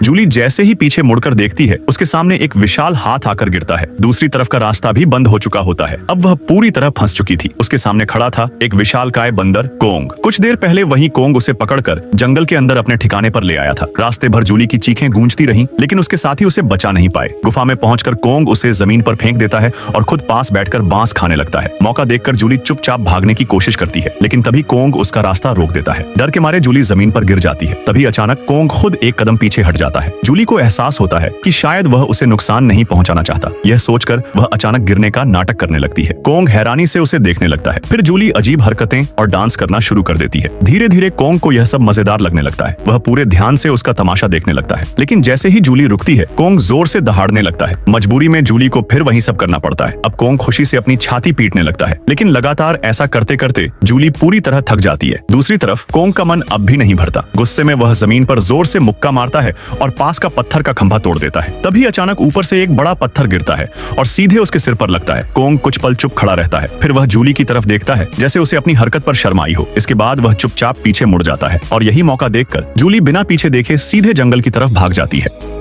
जूली जैसे ही पीछे मुड़कर देखती है, उसके सामने एक विशाल हाथ आकर गिरता है। दूसरी तरफ का रास्ता भी बंद हो चुका होता है। अब वह पूरी तरह फंस चुकी थी। उसके सामने खड़ा था एक विशालकाय बंदर कोंग। कुछ देर पहले वही कोंग उसे पकड़कर जंगल के अंदर अपने ठिकाने पर ले आया था। रास्ते भर जूली की चीखें गूंजती रहीं, लेकिन उसके साथी उसे बचा नहीं पाए। गुफा में पहुंचकर कोंग उसे जमीन पर फेंक देता है और खुद पास बैठकर बांस खाने लगता है। मौका देखकर जूली चुपचाप भागने की कोशिश करती है, लेकिन तभी कोंग उसका रास्ता रोक देता है। डर के मारे जूली जमीन पर गिर जाती है। तभी अचानक कोंग खुद एक कदम पीछे हट जाता है। जूली को एहसास होता है कि शायद वह उसे नुकसान नहीं पहुंचाना चाहता। यह सोचकर वह अचानक गिरने का नाटक करने लगती है। कोंग हैरानी से उसे देखने लगता है। फिर जूली अजीब हरकतें और डांस करना शुरू कर देती है। धीरे धीरे कोंग को यह सब मजेदार लगने लगता है। वह पूरे ध्यान से उसका तमाशा देखने लगता है। लेकिन जैसे ही जूली रुकती है, कोंग जोर से दहाड़ने लगता है। मजबूरी में जूली को फिर वही सब करना पड़ता है। अब कोंग खुशी से अपनी छाती पीटने लगता है, लेकिन लगातार ऐसा करते करते जूली पूरी तरह थक जाती है। दूसरी तरफ कोंग का मन अब भी नहीं भरता। गुस्से में वह जमीन पर जोर से मुक्का मारता है और पास का पत्थर का खंभा तोड़ देता है। तभी अचानक ऊपर से एक बड़ा पत्थर गिरता है और सीधे उसके सिर पर लगता है। कोंग कुछ पल चुप खड़ा रहता है। फिर वह जूली की तरफ देखता है जैसे उसे अपनी हरकत पर शर्म आई हो। इसके बाद वह चुपचाप पीछे मुड़ जाता है और यही मौका देखकर जूली बिना पीछे देखे सीधे जंगल की तरफ भाग जाती है।